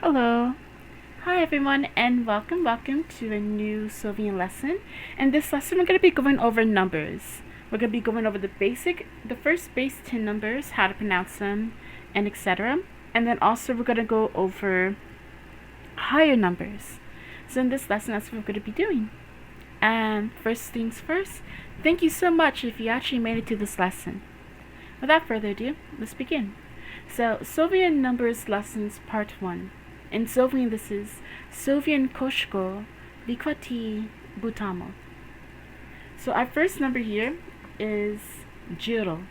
Hello. Hi everyone and welcome to a new Soulvean lesson. In this lesson we're going to be going over numbers. We're going to be going over the first base 10 numbers, how to pronounce them, and etc. And then also we're going to go over higher numbers. So in this lesson that's what we're going to be doing. And first things first, thank you so much if you actually made it to this lesson. Without further ado, let's begin. So Soulvean numbers lessons part 1. In Soulvean, this is Soulvean Koshko Vikwati Butamo. So our first number here is Jiro.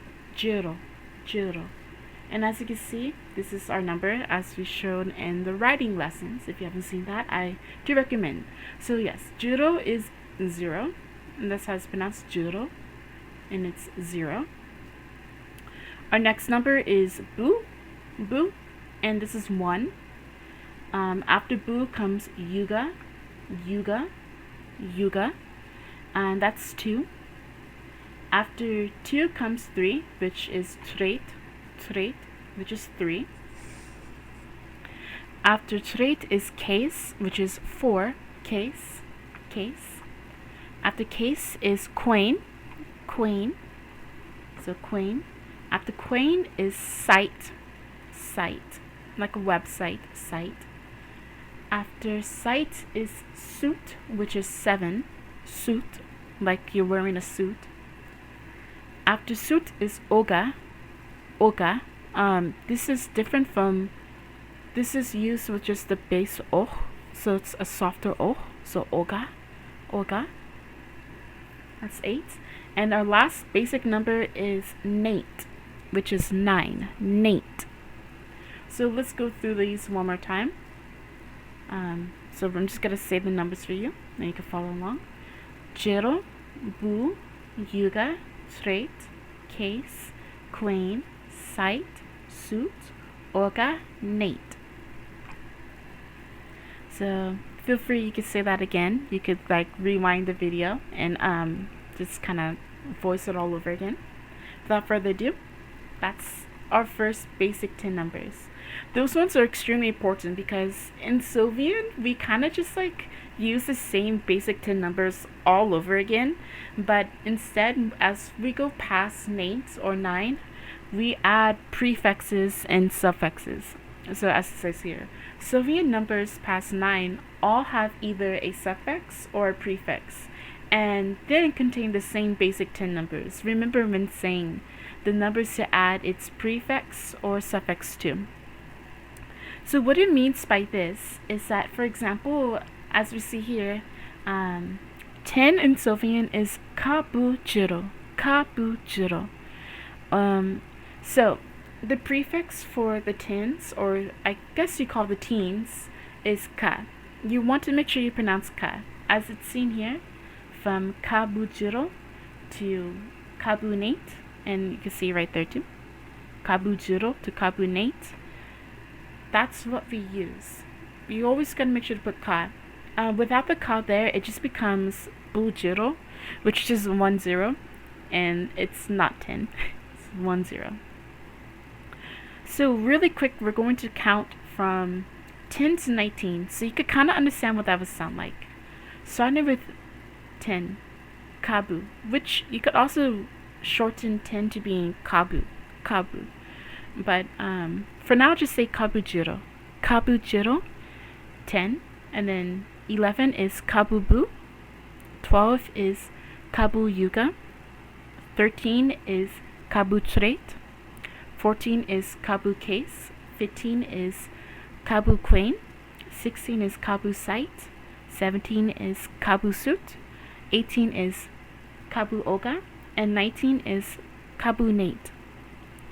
And as you can see, this is our number as we shown in the writing lessons. If you haven't seen that, I do recommend. So yes, Jiro is 0, and that's how it's pronounced, Jiro, and it's 0. Our next number is Bu, and this is 1. After Bu comes Yuga, and that's 2. After 2 comes 3, which is Trait, which is 3. After Trait is Case, which is 4, Case. After Case is Quain, so Quain. After Quain is Site, like a website, site. After Site is Suit, which is 7, suit, like you're wearing a suit. After Suit is Oga. This is different from, this is used with just the base O, so it's a softer O, so Oga. That's 8. And our last basic number is Nate, which is 9, Nate. So let's go through these one more time. So I'm just going to say the numbers for you, and you can follow along. Jiro, Bu, Yuga, Trait, Case, Quain, Site, Suit, Oga, Nate. So feel free, you could say that again. You could like rewind the video and just kind of voice it all over again. Without further ado, that's our first basic 10 numbers. Those ones are extremely important because in Soulvean we kind of just like use the same basic 10 numbers all over again, but instead as we go past 8 or 9, we add prefixes and suffixes. So as it says here, Soulvean numbers past 9 all have either a suffix or a prefix, and then contain the same basic 10 numbers. Remember when saying the numbers to add its prefix or suffix to. So what it means by this is that, for example, as we see here, 10 in Soulvean is kabujiro. So the prefix for the tens, or I guess you call the teens, is ka. You want to make sure you pronounce ka, as it's seen here, from kabujiro to kabunate, and you can see right there too, kabujiro to kabunate. That's what we use. You always gotta make sure to put ka. Without the ka there, it just becomes bujiro, which is 10, and it's not 10. It's 10. So really quick, we're going to count from 10 to 19, so you could kind of understand what that would sound like. Starting with 10, kabu, which you could also shorten 10 to being kabu. But for now, just say kabujiro. 10, and then 11 is kabubu, 12 is kabuyuga, 13 is kabutrait, 14 is kabucase, 15 is kabuquain, 16 is kabusite, 17 is kabusut, 18 is kabuoga, and 19 is kabunate.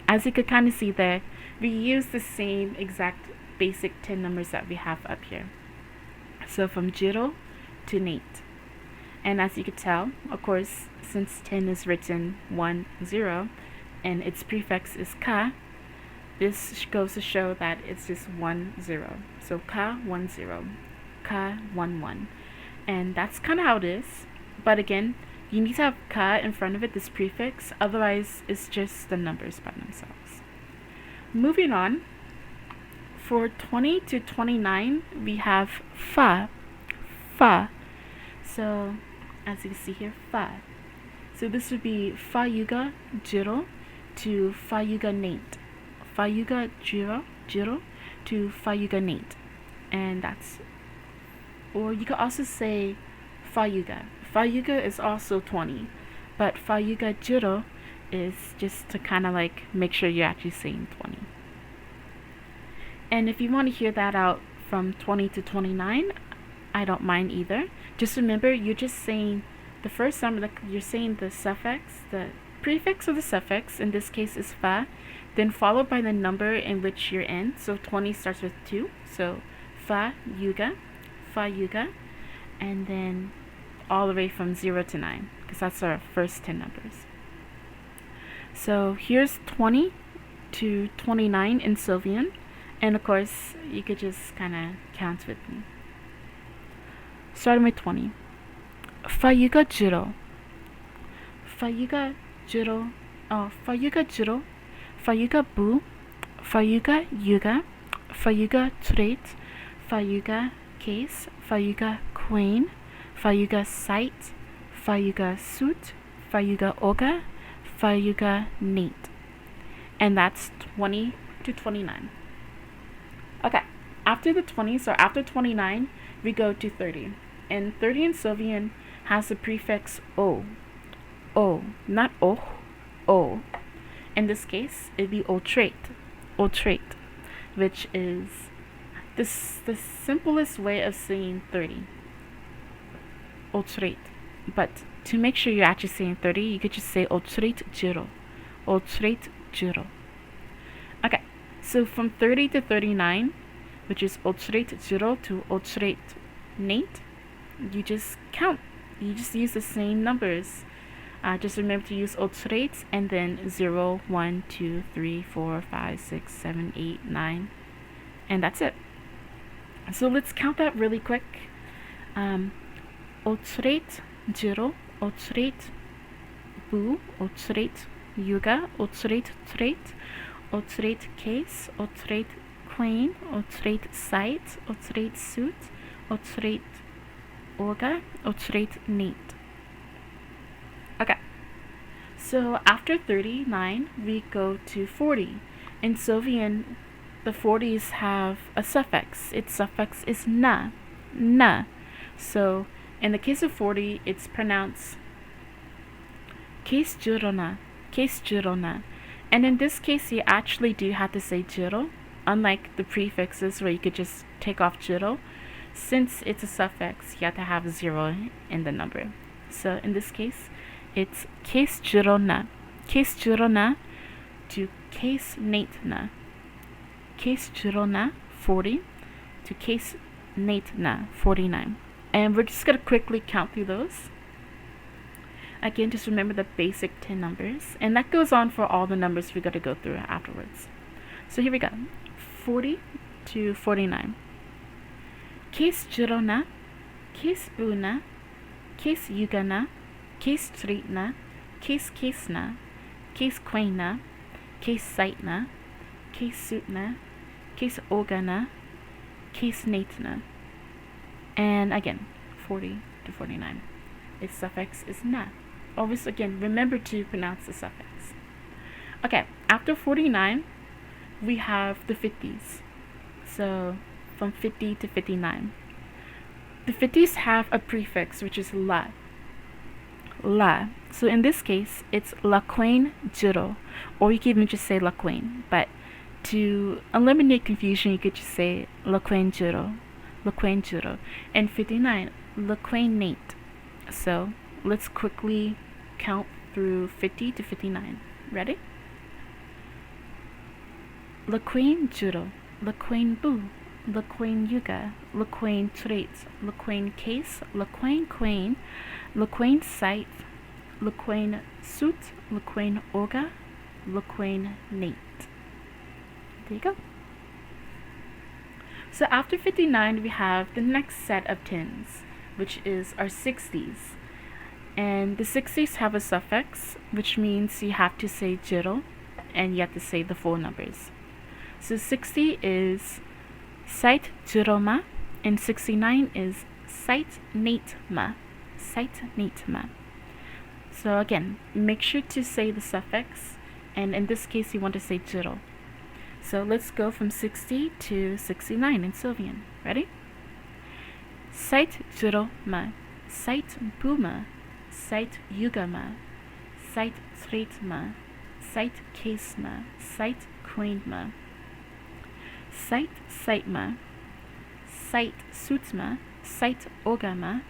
As you could kind of see there, we use the same exact basic 10 numbers that we have up here. So from Jiro to Nate. And as you could tell, of course, since 10 is written 10 and its prefix is ka, this goes to show that it's just 10. So ka 10, ka 11. And that's kind of how it is. But again, you need to have ka in front of it, this prefix, otherwise it's just the numbers by themselves. Moving on, for 20 to 29, we have fa, fa. So, as you can see here, fa. So this would be fa yuga jiro to fa yuga nate. Fa yuga jiro to fa yuga nate. And that's, or you could also say fa yuga. Fa yuga is also 20, but fa yuga jiro is just to kind of like make sure you're actually saying 20. And if you want to hear that out from 20 to 29, I don't mind either. Just remember, you're just saying the first number, you're saying the suffix, the prefix or the suffix, in this case is fa, then followed by the number in which you're in. So 20 starts with 2, so fa yuga, and then all the way from 0 to 9, because that's our first 10 numbers. So here's 20 to 29 in Soulvean, and of course you could just kind of count with me. Starting with 20. Fa yuga jiro, fa yuga jiro, fa yuga jiro, fa yuga bu, fa yuga yuga, fa yuga trait, fa yuga case, fa yuga queen, fa yuga sight, fa yuga suit, fa yuga oga, fa yuga nate. And that's 20 to 29. Okay, after the 20s, or after 29, we go to 30. And 30 in Soulvean has the prefix o. O, not o. In this case, it'd be o trait, which is the simplest way of saying 30. O trait. But to make sure you're actually saying 30, you could just say o trait jiro. O trait jiro. Okay, so from 30 to 39, which is o trait jiro to o trait nate, you just count. You just use the same numbers. Just remember to use o traits and then 0, 1, 2, 3, 4, 5, 6, 7, 8, 9, and that's it. So let's count that really quick. O trait jiro, o trait bu, o trait yuga, o trait trait, o trait case, o trait queen, o trait sight, o trait suit, o trait orga, o trait nate. Okay, so after 39, we go to 40. In Soulvean, the 40s have a suffix. Its suffix is na. So in the case of 40, it's pronounced case jirona. And in this case, you actually do have to say jiro, unlike the prefixes where you could just take off jiro. Since it's a suffix, you have to have 0 in the number. So in this case, it's case jirona to case nate na. Case jirona 40 to case nate na 49. And we're just going to quickly count through those. Again, just remember the basic 10 numbers. And that goes on for all the numbers we're going to go through afterwards. So here we go. 40 to 49. Case jirona, case buna, case yugana, case treatna, case na, case quaina, case sightna, case suitna, case ogana, case natna. And again, 40 to 49. Its suffix is na. Always, again, remember to pronounce the suffix. Okay, after 49, we have the 50s. So from 50 to 59. The 50s have a prefix, which is la. So in this case, it's la queen jiro, or you can even just say la queen. But to eliminate confusion, you could just say la queen jiro. And 59, la queen nate. So let's quickly count through 50 to 59. Ready? La queen jiro, la queen bu, la queen yuga, la queen traits, la queen case, la queen queen, la queen sight, la queen suit, la queen orga, la queen nate. There you go. So after 59, we have the next set of 10s, which is our 60s. And the 60s have a suffix, which means you have to say jiro, and you have to say the full numbers. So 60 is Site jiroma, and 69 is site natma. Site natma. So again, make sure to say the suffix, and in this case you want to say jiro. So let's go from 60 to 69 in Soulvean. Ready? Site jiroma, site buma, site yugama, site tretma, site kesma, site queenma, site saitma, site sutma, site ogama,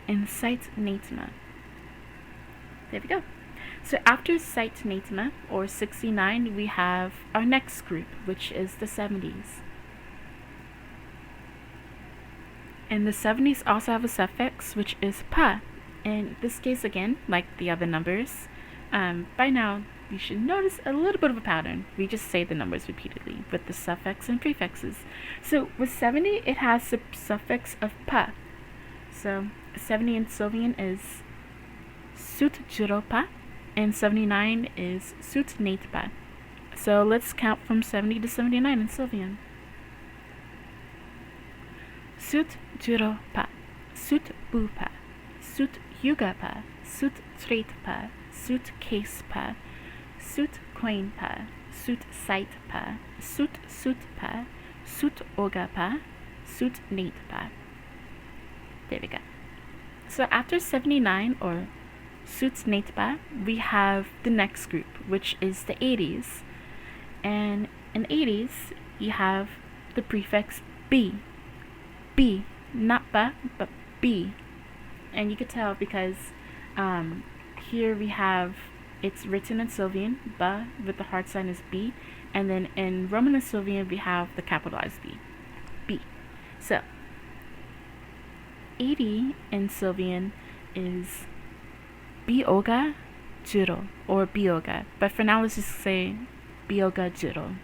and site natma. There we go. So after site natma, or 69, we have our next group, which is the 70s. And the 70s also have a suffix, which is pa. In this case, again, like the other numbers, by now you should notice a little bit of a pattern. We just say the numbers repeatedly with the suffix and prefixes. So with 70, it has the suffix of pa. So 70 in Soulvean is sut jiropa, and 79 is sut natpa. So let's count from 70 to 79 in Soulvean. Sut jiropa, sut bupa, sut yugapa, sut tretpa, sut kespa, sut queenpa, sut saitpa, sut sutpa, sut ogapa, sut natpa. There we go. So after 79, or sut natpa, we have the next group, which is the 80s. And in 80s, you have the prefix b. B, not ba, but b. And you could tell because here we have, it's written in Soulvean, ba with the heart sign is b, and then in Roman and Soulvean we have the capitalized b, b. So 80 in Soulvean is bioga jiro, or bioga, but for now let's just say bioga jiro.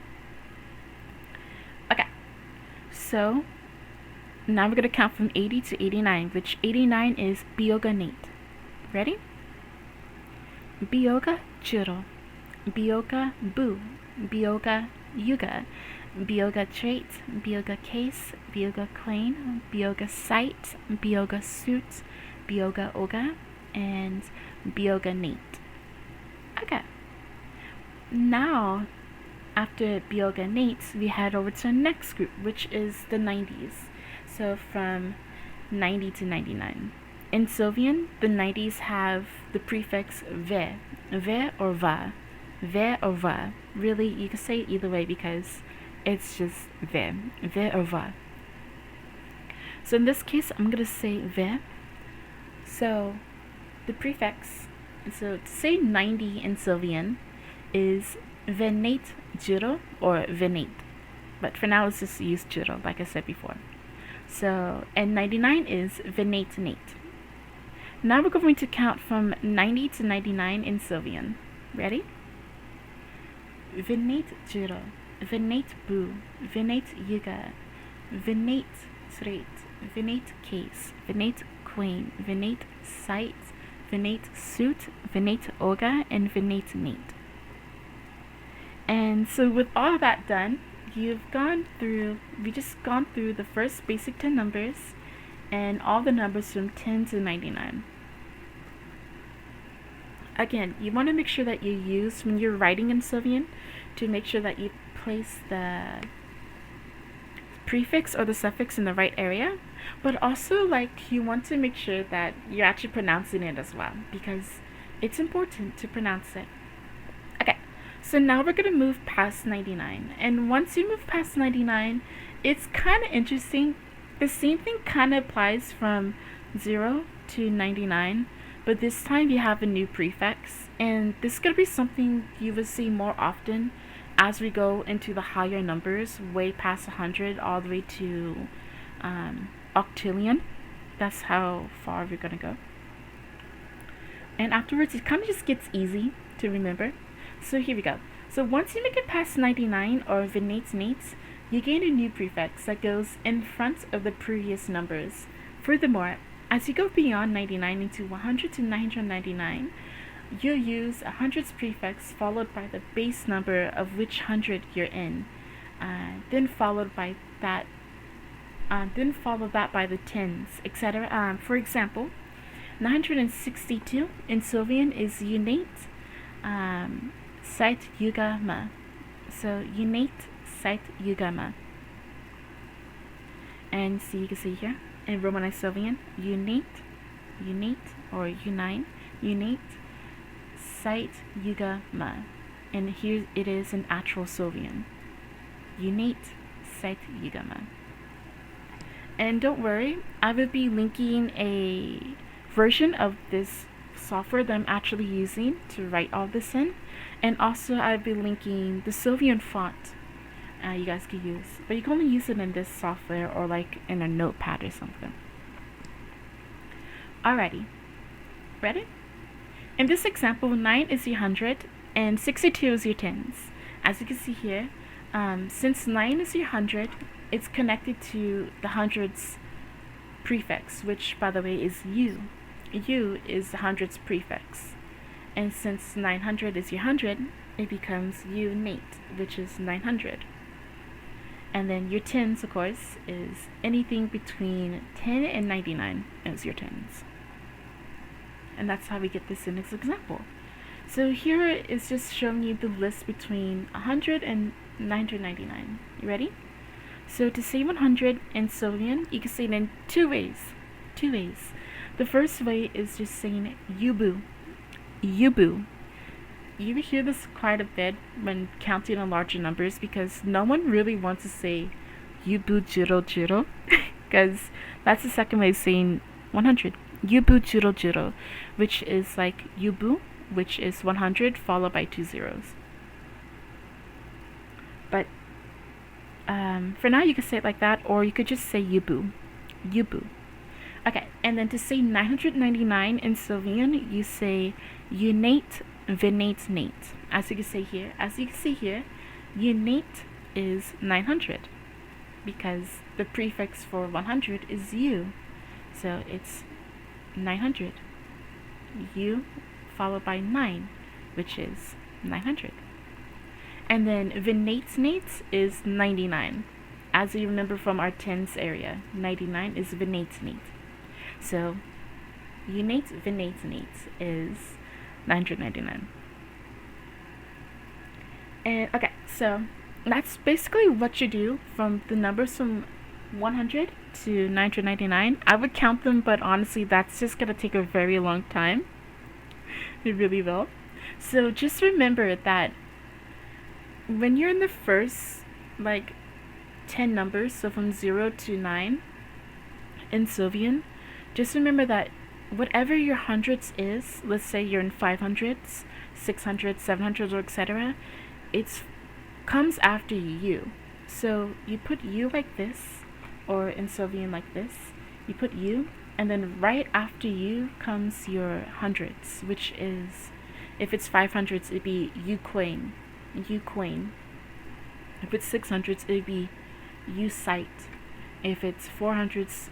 Okay, so now we're going to count from 80 to 89, which 89 is bioga nate. Ready? Bioga jiro, bioga bu, bioga yuga, bioga trait, bioga case, bioga queen, bioga site, bioga suit, bioga oga, and bioga nate. Okay. Now, after bioga nate, we head over to our next group, which is the 90s. So from 90 to 99. In Soulvean, the 90s have the prefix ve or va. Ve or va. Really, you can say it either way because it's just ve or va. So in this case, I'm going to say ve. So the prefix, so to say 90 in Soulvean is venate jiro, or venate. But for now, let's just use jiro, like I said before. So, and 99 is venate nate. Now we're going to count from 90 to 99 in Soulvean. Ready? Venate jiro, venate bu, venate yuga, venate trait, venate case, venate queen, venate site, venate suit, venate oga, and venate nate. And so with all of that done, we just gone through the first basic 10 numbers and all the numbers from 10 to 99. Again, you want to make sure that you use, when you're writing in Soulvean, to make sure that you place the prefix or the suffix in the right area, but also you want to make sure that you're actually pronouncing it as well, because it's important to pronounce it. Okay, so now we're going to move past 99, and once you move past 99, it's kind of interesting. The same thing kind of applies from 0 to 99, but this time you have a new prefix, and this is going to be something you will see more often as we go into the higher numbers, way past 100 all the way to octillion. That's how far we're going to go. And afterwards, it kind of just gets easy to remember. So here we go. So once you make it past 99 or venate nates, you gain a new prefix that goes in front of the previous numbers. Furthermore, as you go beyond 99 into 100 to 999, you'll use a hundreds prefix followed by the base number of which 100 you're in, then followed by that then follow that by the tens, etc. For example, 962 in Soulvean is Unate Site Yugama. So Unate Site Yugama. And see, you can see here in Romanized Soulvean, Unate, or Unite Site Yugama. And here it is in actual Soulvean. Unate Site Yugama. And don't worry, I will be linking a version of this software that I'm actually using to write all this in, and also I'll be linking the Soulvean font you guys can use, but you can only use it in this software or like in a notepad or something. Alrighty, ready? In this example, 9 is your 100 and 62 is your tens. As you can see here, since 9 is your 100, it's connected to the hundreds prefix, which by the way is U. U is the hundreds prefix. And since 900 is your 100, it becomes Unate, which is 900. And then your tens, of course, is anything between 10 and 99 is your tens. And that's how we get this in this example. So here is just showing you the list between 100 and 999. You ready? So to say 100 in Soulvean, you can say it in two ways. The first way is just saying Yubu. You hear this quite a bit when counting on larger numbers because no one really wants to say Yubu jiro jiro because that's the second way of saying 100. Yubu jiro jiro, which is like Yubu, which is 100 followed by 2 zeros. But for now you can say it like that, or you could just say Yubu. Okay, and then to say 999 in Soulvean, you say Unate Vinate Nate. As you can see here, Unate is 900 because the prefix for 100 is U, so it's 900. U followed by 9, which is 900. And then Vinate Nate is 99. As you remember from our tens area, 99 is Vinate Nate. So Unate Vinate Nate is 999. And okay, so that's basically what you do from the numbers from 100 to 999. I would count them, but honestly that's just gonna take a very long time. It really will. So just remember that when you're in the first like 10 numbers, so from 0 to 9 in Soulvean, just remember that whatever your hundreds is, let's say you're in 500s, 600s, 700s, or etc., it comes after U. So you put U like this, or in Soulvean like this, you put U, and then right after U comes your hundreds, which is, if it's 500s, it'd be U coin. If it's 600s, it'd be U site. If it's 400s,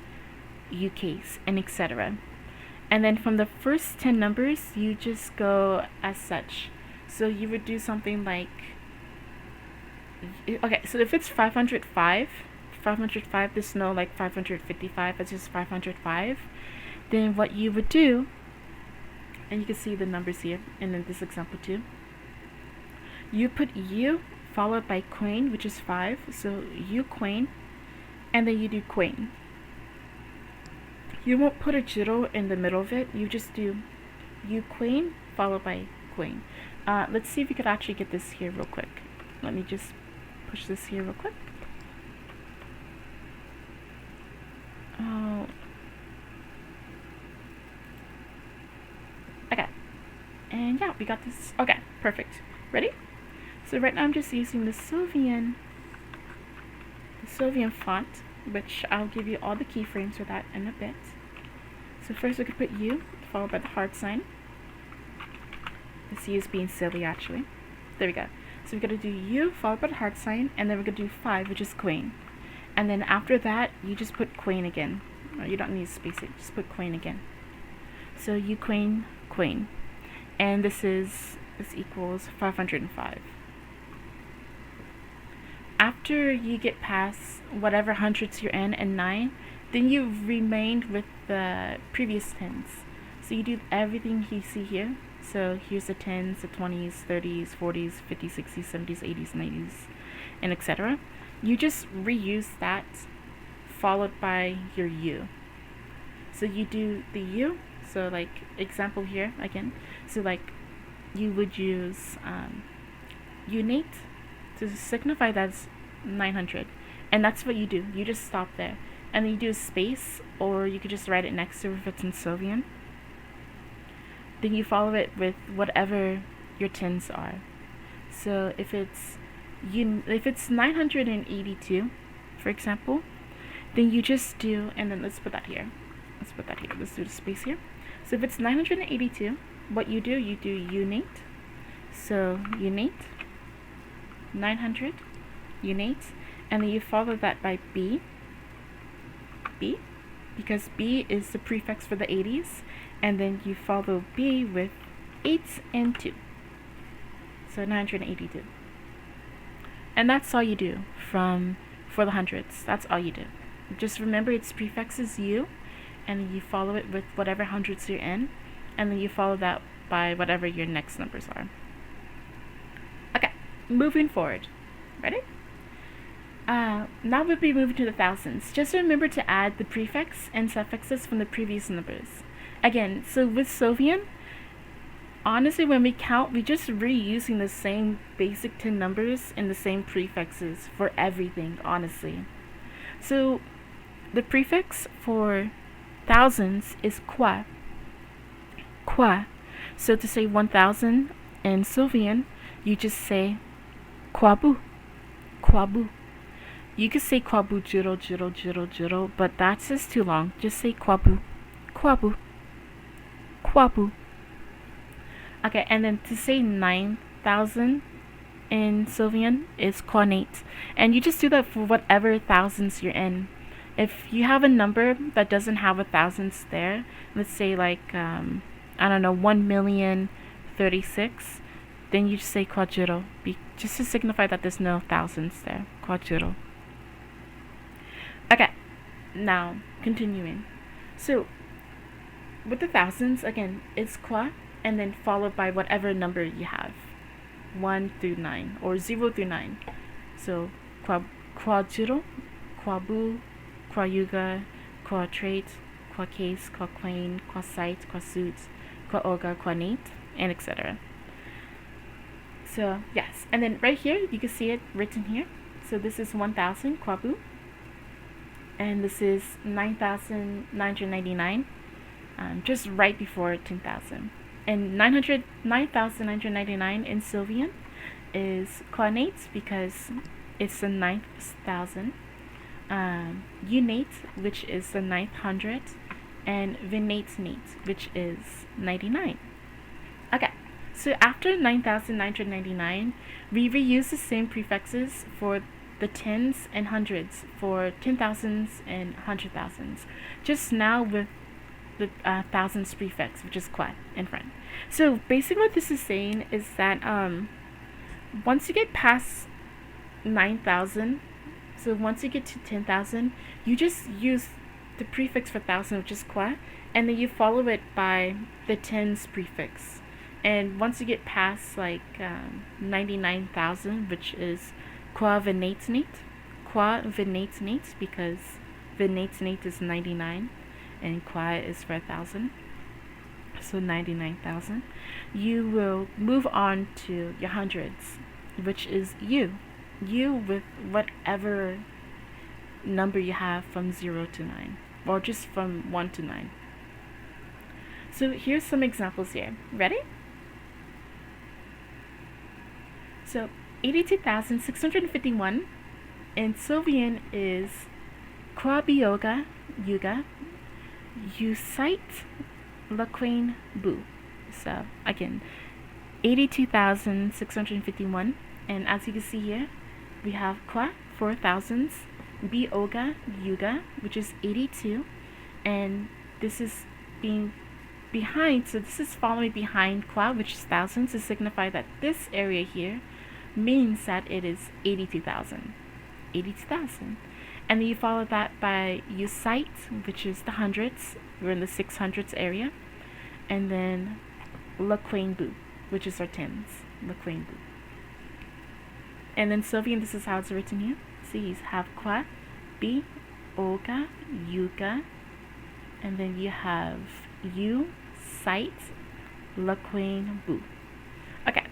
U case, and etc. And then from the first 10 numbers, you just go as such. So you would do something like, okay, so if it's 505, there's no like 555, it's just 505. Then what you would do, and you can see the numbers here, and in this example too, you put U followed by coin, which is 5, so U coin, and then you do coin. You won't put a jiro in the middle of it, you just do U coin followed by coin. Let's see if we could actually get this here real quick. Let me just push this here real quick. Oh. Okay. And yeah, we got this. Okay, perfect. Ready? So right now I'm just using the Soulvean font, which I'll give you all the keyframes for that in a bit. So first we could put U followed by the heart sign. This U is being silly actually. There we go. So we're gonna do U followed by the heart sign, and then we're gonna do 5, which is coin. And then after that, you just put coin again. You don't need to space it, just put coin again. So U coin, coin. And this equals 505. after you get past whatever hundreds you're in and 9, then you remained with the previous tens. So you do everything you see here. So here's the 10s, the 20s, 30s, 40s, 50s, 60s, 70s, 80s, 90s, and etc. You just reuse that followed by your U. So you do the U. So like example here again. So like you would use unate to signify that's 900, and that's what you do. You just stop there, and then you do a space, or you could just write it next to if it's in Soulvean. Then you follow it with whatever your tens are. So if it's 982, for example, then you just do, and then let's put that here. Let's do the space here. So if it's 982, what you do unate. So unate 900, unate, and then you follow that by B, because B is the prefix for the 80s, and then you follow B with 8 and 2. So 982. And that's all you do for the hundreds. That's all you do. Just remember its prefix is U, and then you follow it with whatever hundreds you're in, and then you follow that by whatever your next numbers are. Okay, moving forward. Ready? Now we'll be moving to the thousands. Just remember to add the prefix and suffixes from the previous numbers. Again, so with Soulvean, honestly, when we count, we're just reusing the same basic 10 numbers and the same prefixes for everything, honestly. So the prefix for thousands is kwa. So to say 1000 in Soulvean, you just say kwabu. You could say kwabu jiro, but that's just too long. Just say kwabu. Okay, and then to say 9,000 in Soulvean is kwanate. And you just do that for whatever thousands you're in. If you have a number that doesn't have a thousands there, let's say like, I don't know, 1,036,000, then you just say kwajiro, just to signify that there's no thousands there. Kwajiro. Okay, now continuing. So with the thousands, again, it's kwa, and then followed by whatever number you have, 1 through 9 or 0 through 9. So kwajiro, kwabu, kwayuga, kwatrait, kwacase, kwaquain, kwasite, kwasuit, kwaoga, kwanate, and etc. So yes, and then right here you can see it written here. So this is 1000 kwabu, and this is 9,999, just right before 10,000. And 9,999 in Soulvean is kwanate because it's the 9,000. Unate, which is the 900, and vinate, which is 99. Okay, so after 9,999, we reuse the same prefixes for the tens and hundreds, for 10,000s and 100,000s, just now with the thousands prefix, which is kwa in front. So basically what this is saying is that once you get past 9,000, so once you get to 10,000, you just use the prefix for thousand, which is kwa, and then you follow it by the tens prefix. And once you get past like 99,000, which is kwa vinate, because vinate is 99 and kwa is for 1,000, so 99,000, you will move on to your hundreds, which is U with whatever number you have from 0 to 9, or just from 1 to 9. So here's some examples here. Ready? So 82,651 in Soulvean is Kwabioga Yuga Usite Laquain Bu. So again, 82,651, and as you can see here, we have Kwa for thousands, Bioga Yuga, which is 82, and this is being behind, so this is following behind Kwa, which is thousands, to signify that this area here means that it is 82,000. 82,000. And then you follow that by use site, which is the hundreds. We're in the 600s area. And then le queen bu, which is our tens. Le queen bu. And then Soulvean, this is how it's written here. See, you have kwa, bi, oga, yuga. And then you have you, site, le queen bu. Okay,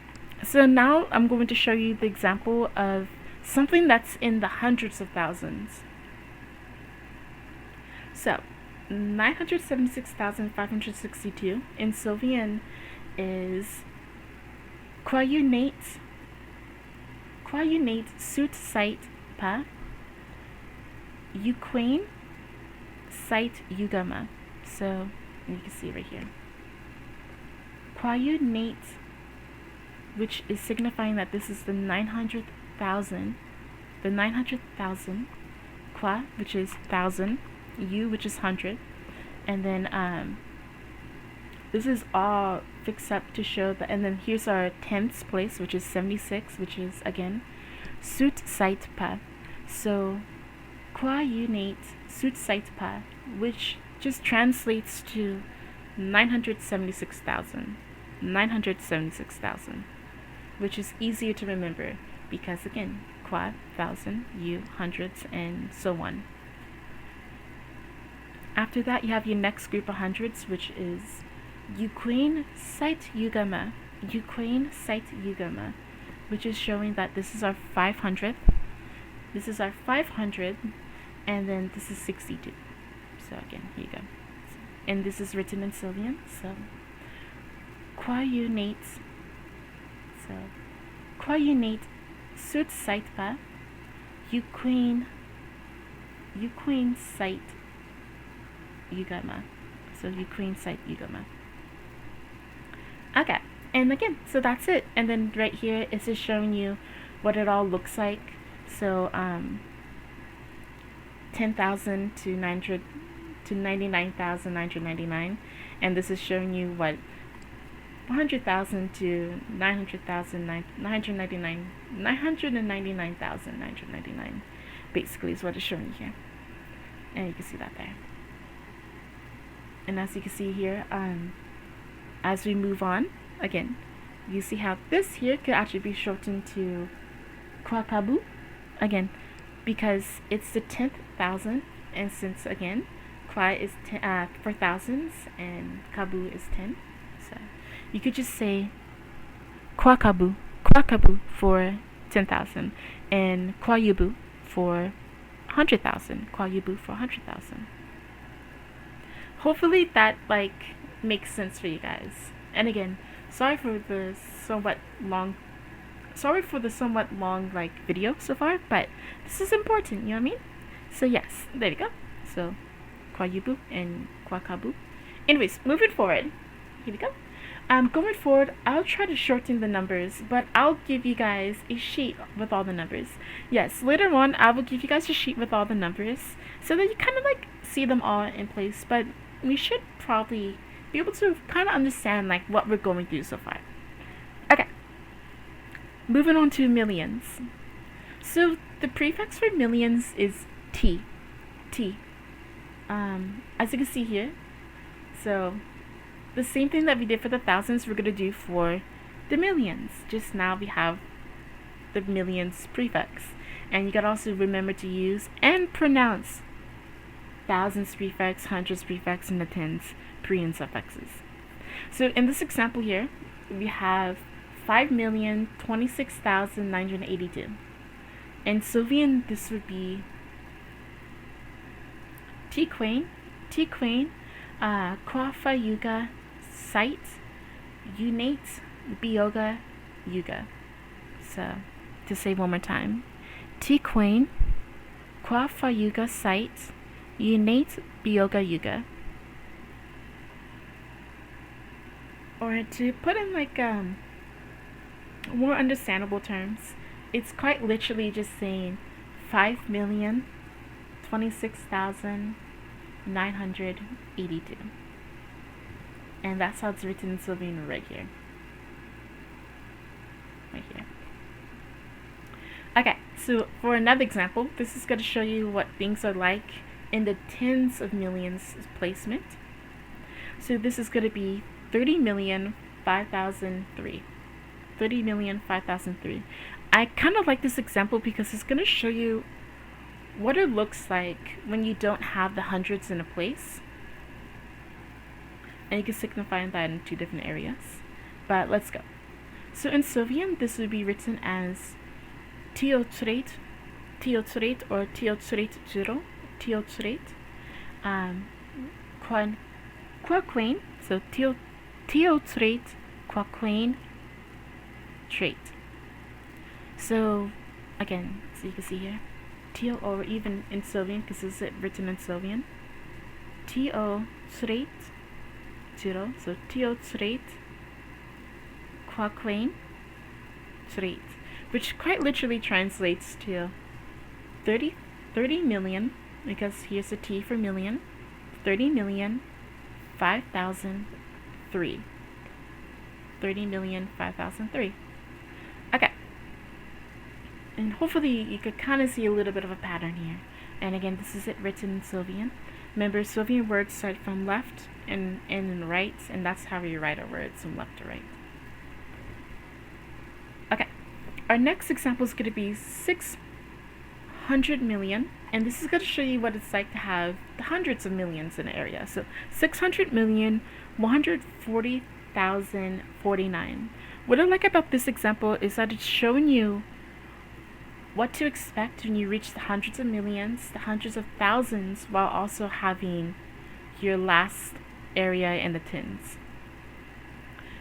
so now I'm going to show you the example of something that's in the hundreds of thousands. So 976,562 in Soulvean is quayunate sut site pa Ukraine site yugama. So you can see right here. Quayunate, which is signifying that this is the 900,000. The 900,000. Qua, which is 1,000. U, which is 100. And then this is all fixed up to show that. And then here's our tenths place, which is 76, which is again sut site pa. So quayunate sut site pa, which just translates to 976,000. 976,000, which is easier to remember because again, qua, 1,000, u, hundreds, and so on. After that, you have your next group of hundreds, which is Ukraine site yugama. Ukraine site yugama, which is showing that this is our 500th. This is our 500, and then this is 62. So again, here you go. And this is written in Soulvean. So quayunate sut site pa Ukraine site yugama. So Ukraine site yugama. Okay, and again, so that's it. And then right here it's just showing you what it all looks like. So 10,000 to 99,999, and this is showing you what 100,000 to 900,000, 999,999 basically is what it's showing you here. And you can see that there. And as you can see here, as we move on, again, you see how this here could actually be shortened to kwakabu, again, because it's the 10th thousand, and since again, kwa is for thousands and kabu is 10, so you could just say kwakabu for 10,000, and kwayubu for 100,000, kwayubu for 100,000. Hopefully that makes sense for you guys. And again, sorry for the somewhat long video so far, but this is important, you know what I mean? So yes, there you go. So kwayubu and kwakabu. Anyways, moving forward, here we go. Going forward, I'll try to shorten the numbers, but I'll give you guys a sheet with all the numbers. Yes, later on, I will give you guys a sheet with all the numbers so that you kind of see them all in place, but we should probably be able to kind of understand what we're going through so far. Okay, moving on to millions. So the prefix for millions is T. As you can see here, so the same thing that we did for the thousands, we're going to do for the millions. Just now we have the millions prefix. And you got to also remember to use and pronounce thousands prefix, hundreds prefix, and the tens pre and suffixes. So in this example here, we have 5,026,982. In Soulvean, this would be T-Queen, Kwafa Yuga, Site, Unate, Bioga, Yuga. So, to say one more time, T-Queen, Kwafa Yuga, Site, Unate, Bioga, Yuga. Or to put in more understandable terms, it's quite literally just saying 5,026,982. And that's how it's written in Soulvean right here. Okay, So for another example, this is going to show you what things are like in the tens of millions placement. So this is going to be 30,005,003. 30,005,003. I kind of like this example because it's going to show you what it looks like when you don't have the hundreds in a place. And you can signify that in two different areas. But let's go. So in Soulvean, this would be written as pt1 or pt1 quaquain. So pt1 quaquain trait. So again, so you can see here, or even in Soulvean, because this is written in Soulvean, pt1 0, so pt1 quaquain trait, which quite literally translates to 30 million, because here's a T for million, 30,005,003. 30,005,003. Okay. And hopefully you could kind of see a little bit of a pattern here. And again, this is it written in Soulvean. Remember, Soulvean words start from left and right, and that's how you write our words, from left to right. Okay. Our next example is going to be 600 million, and this is going to show you what it's like to have the hundreds of millions in an area. So 600,140,049. What I like about this example is that it's showing you what to expect when you reach the hundreds of millions, the hundreds of thousands, while also having your last area in the tens.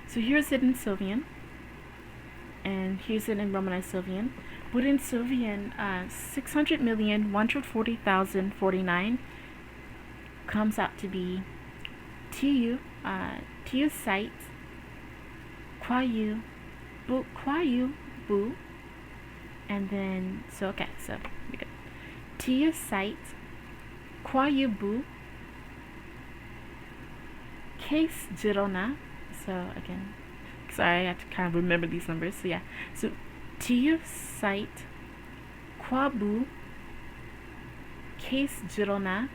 So here's it in Soulvean, and here's it in Romanized Soulvean. But in Soulvean, 600,140,049 comes out to be tu site kwayu bu, and then so we got tu site kwayu bu case jirona. So again, sorry, I have to kind of remember these numbers. So yeah, so tu site kwabu case jirona,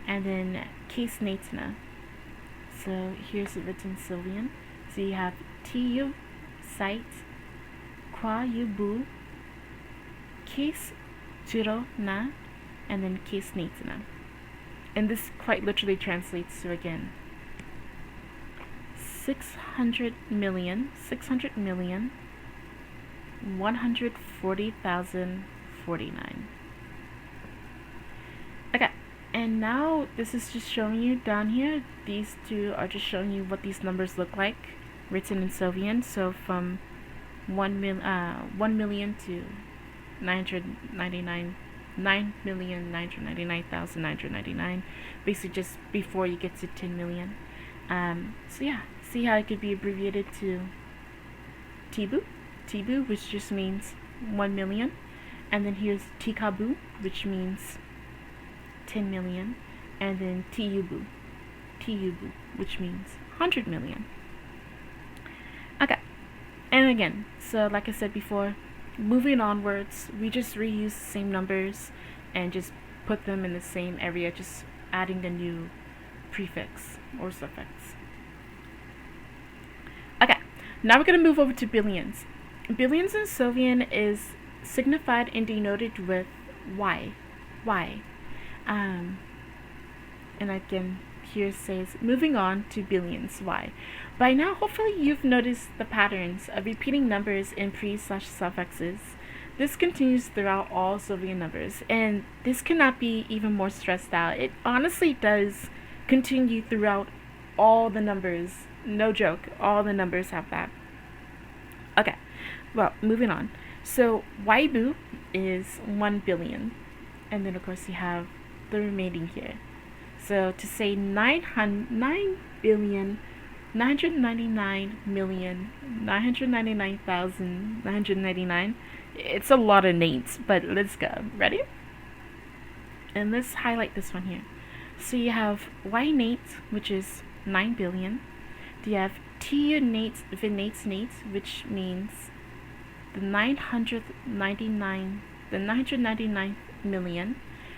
and then case natana. So here's it written in Soulvean. So you have tu site kwayu case jirona, and then case natana. And this quite literally translates to, again, 600,140,049. Okay, and now this is just showing you down here, these two are just showing you what these numbers look like written in Soulvean. So from 1 million to 9,999,999, basically just before you get to 10 million. So yeah, see how it could be abbreviated to Tibu, which just means 1 million, and then here's Tikabu, which means 10 million, and then Tiyubu, which means 100 million. Okay, and again, so like I said before, moving onwards, we just reuse the same numbers and just put them in the same area, just adding a new prefix or suffix. Okay, now we're going to move over to billions. Billions in Soulvean is signified and denoted with Y. And again, here it says, moving on to billions, Y. By now, hopefully you've noticed the patterns of repeating numbers in pre/suffixes. This continues throughout all Soulvean numbers, and this cannot be even more stressed out. It honestly does continue throughout all the numbers. No joke, all the numbers have that. Okay, well, moving on. So Waibu is 1 billion, and then of course you have the remaining here. So to say 9,999,999,999, it's a lot of names, but let's go. Ready? And let's highlight this one here. So you have Y-nate, which is 9 billion. You have T-nate, which means the 999 the 999th million,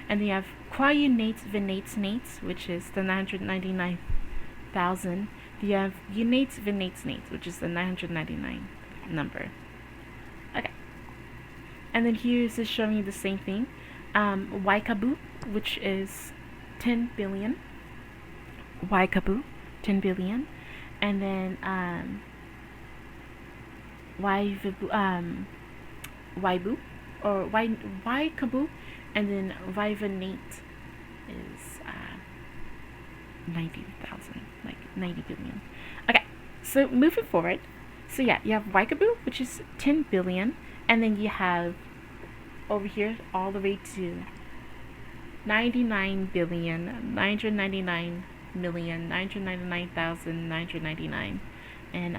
and then you have quaunate venates nates, which is the 999,000. You have unates venates nates, which is the 999 number. Okay. And then here is just showing you the same thing. Waikabu, which is 10 billion. Waikabu, 10 billion. And then Waibu, or Waikabu, and then Vivanate is 90,000, like 90 billion. Okay, so moving forward, so yeah, you have Waikabu, which is 10 billion, and then you have over here all the way to 99,999,999,999, and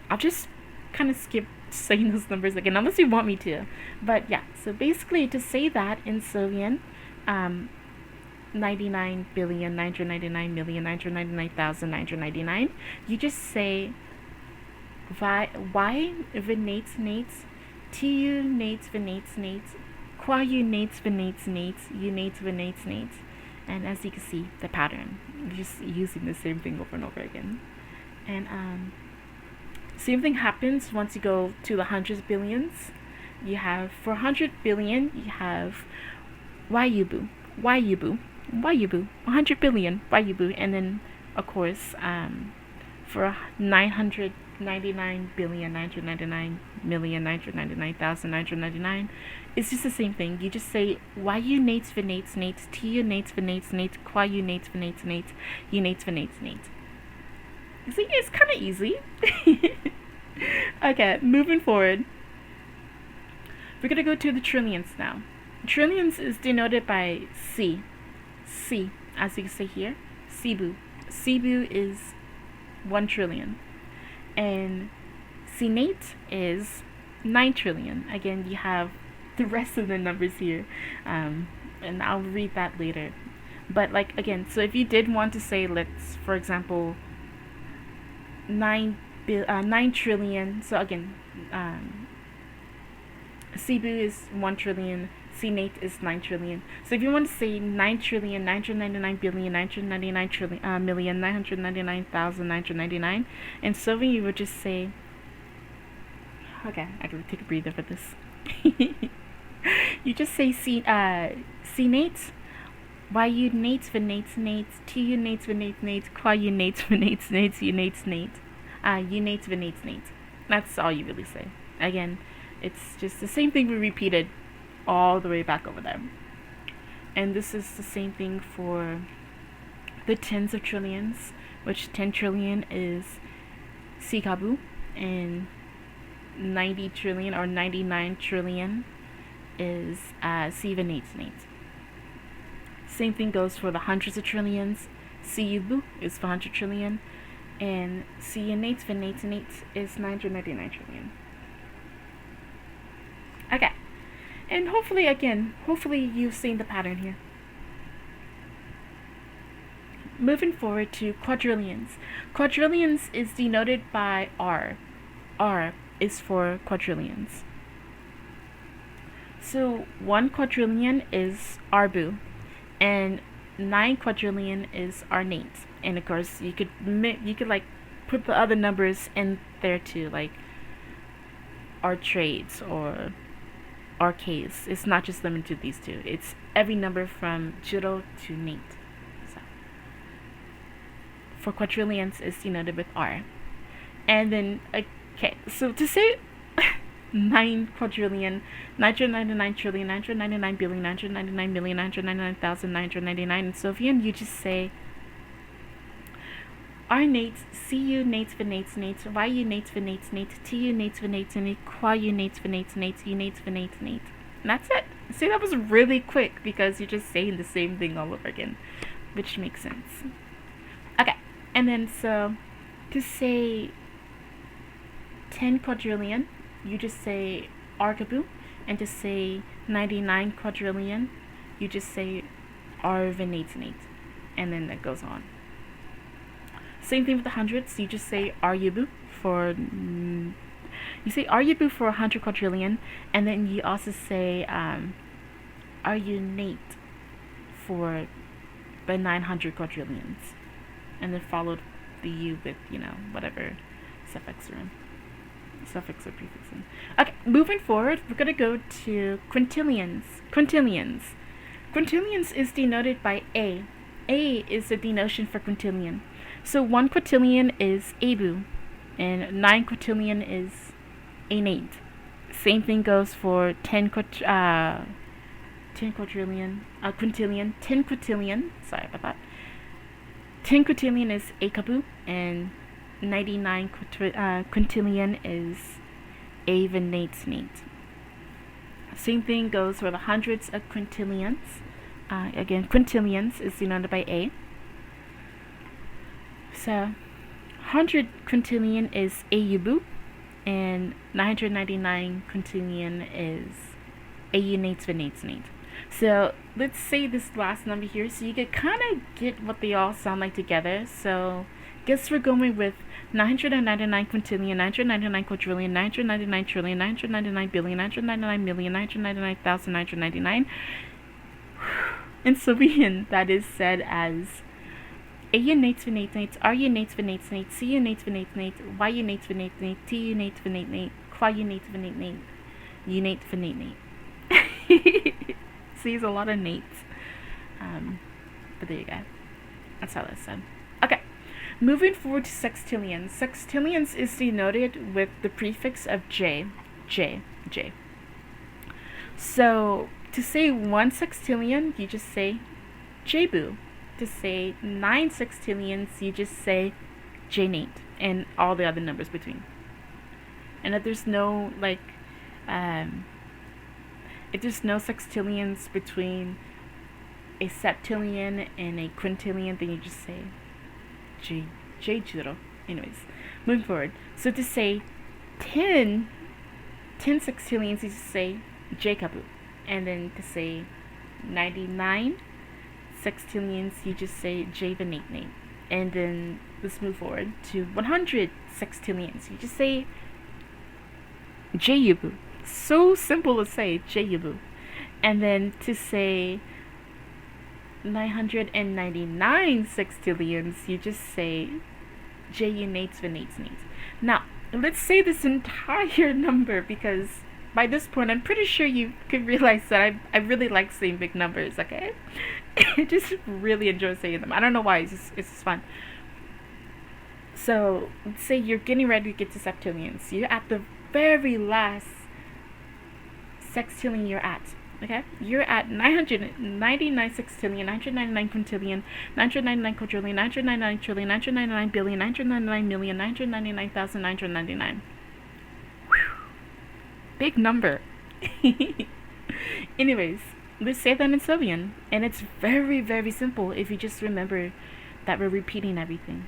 I'll just kind of skip saying those numbers again unless you want me to, but yeah, so basically to say that in Soulvean, 99,999,999,999, you just say y venates nates, tu nates venates nates, quaunate venates nates, unates venates nates, and as you can see the pattern, just using the same thing over and over again. And same thing happens once you go to the hundreds billions. You have for 100 billion, you have Waiubu, 100 billion Waiubu, and then of course for 999,999,999,999, it's just the same thing. You just say Waiunates venates nates, tunates venates nates, quaunate venates nates, unates venates nates. See, it's kind of easy. Okay, moving forward, we're gonna go to the trillions now. Trillions is denoted by C, as you can see here, Cebu. Cebu is 1 trillion, and Senate is 9 trillion. Again, you have the rest of the numbers here, and I'll read that later. But like again, so if you did want to say, let's for example 9 trillion. So again, Cebu is 1 trillion. Senate is 9 trillion. So if you want to say 9 trillion, 999 billion, 999 trillion, million, 999,999, and Soulvean you would just say, okay, I gotta take a breather for this. You just say Senate, Waiunates venates nates, tunates venates nates, quaunate venates nates, unates nates, unates venates nates. That's all you really say. Again, it's just the same thing we repeated all the way back over there. And this is the same thing for the tens of trillions, which 10 trillion is Sikabu, and 90 trillion or 99 trillion is Sivanate nates. Same thing goes for the hundreds of trillions. Siubu is for 100 trillion, and Siunates venates nates is 999 trillion. Okay, and hopefully you've seen the pattern here. Moving forward to quadrillions. Quadrillions is denoted by R. R is for quadrillions. So 1 quadrillion is Arbu, and 9 quadrillion is Arnate. And of course you could like put the other numbers in there too, like Artrades or Arcades. It's not just limited to these two. It's every number from Jiro to Nate. So for quadrillions is denoted with R. And then okay, so to say 9 quadrillion, 999 trillion, 999 billion, 999 million, 999,999 in Soulvean, you just say R nates, Cu nates venates nates, Yu nates venates nates, Tu nates venates nates, Quaunate nates venates nates, Unates venates nates. And that's it. See, that was really quick because you're just saying the same thing all over again, which makes sense. Okay, and then so to say 10 quadrillion, you just say Arkabu, and to say 99 quadrillion, you just say Arvanate, and then that goes on. Same thing with the hundreds, you just say Aryubu for You say Aryaboo for 100 quadrillion, and then you also say Aryunate for the 900 quadrillions, and then followed the U with, whatever suffix or prefix in. Okay, moving forward, we're gonna go to quintillions. Quintillions is denoted by A. A is the denotion for quintillion. So 1 quintillion is abu, and 9 quintillion is anate. Same thing goes for 10 quintillion. 10 quintillion. Sorry about that. 10 quintillion is akabu, and 99 quintillion is avenate. Same thing goes for the hundreds of quintillions. Again, quintillions is denoted by A. So 100 quintillion is ayubu, and 999 quintillion is ayunates venates. So let's say this last number here, so you can kind of get what they all sound like together. So guess we're going with 999 quintillion, 999 quadrillion, 999 trillion, 999 billion, 999 million, 999,999. In Soulvean, that is said as A-unates venates, R-unates venates, C-unates venates, Y-unates venates, T-unates venates, Qua-unates venates, unate venates. See, there's a lot of nates. But there you go. That's how that's said. Okay. Moving forward to sextillions. Sextillions is denoted with the prefix of J. So, to say 1 sextillion, you just say Jbu. To say 9 sextillions, you just say Jnate, and all the other numbers between. And if there's no, if there's no sextillions between a septillion and a quintillion, then you just say Jjuro. Anyways, moving forward. So to say 10 sextillions, you just say Jkabu. And then to say 99 sextillions, you just say Jvanate. And then let's move forward to 100 sextillions. You just say Jyubu. So simple to say, Jyubu. And then to say 999 sextillions, you just say Junates venates. Now, let's say this entire number, because by this point, I'm pretty sure you could realize that I really like saying big numbers, okay? I just really enjoy saying them. I don't know why, it's just fun. So, let's say you're getting ready to get to septillions. You're at the very last sextillion you're at, okay? You're at 999 sextillion, 999 quintillion, 999 quadrillion, 999 trillion, 999 billion, 999 million, 999,999. Big number. Anyways, let's say that in Soulvean, and it's very, very simple if you just remember that we're repeating everything,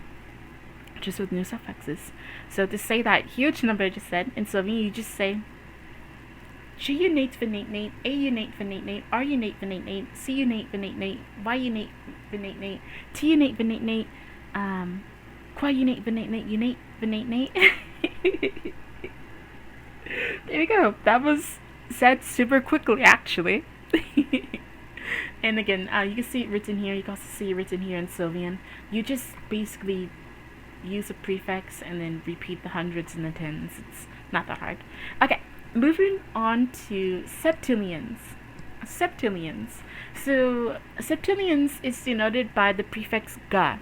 just with new suffixes. So to say that huge number I just said in Soulvean, you just say G-unate venate, A-unate venate, R-unate venate, C-unate venate, Y-unate venate, T-unate venate, Qua-unate venate, unate venate. There we go. That was said super quickly, actually. And again, you can see it written here. You can also see it written here in Soulvean. You just basically use a prefix and then repeat the hundreds and the tens. It's not that hard. Okay, moving on to septillions. So septillions is denoted by the prefix ga.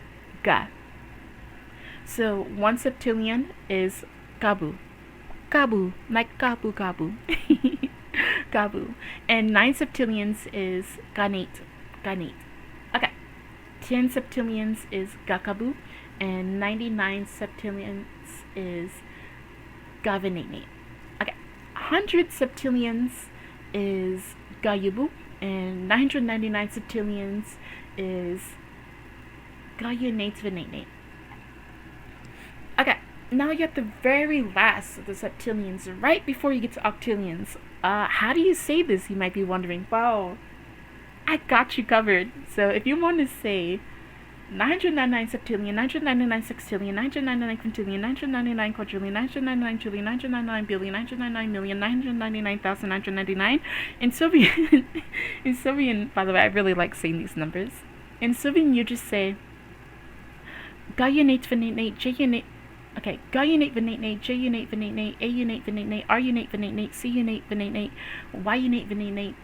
So 1 septillion is gabu, like gabu. Gabu. And 9 septillions is ganate. Okay. 10 septillions is gakabu, and 99 septillions is gavanate. Okay. 100 septillions is gayubu, and 999 septillions is gayunate venate. Okay. Now you're at the very last of the septillions, right before you get to octillions. How do you say this, you might be wondering. Wow, I got you covered. So if you want to say 999 septillion, 999 sextillion, 999 quintillion, 999 quadrillion, 999 trillion, 999 billion, 999 million, 999,999. In Soulvean, in Soulvean, by the way, I really like saying these numbers. In Soulvean, you just say G-unate venate, J-unate. Okay, G-unate venate, J-unate venate, A-unate venate, R-unate venate, C-unate venate, Y-unate venate,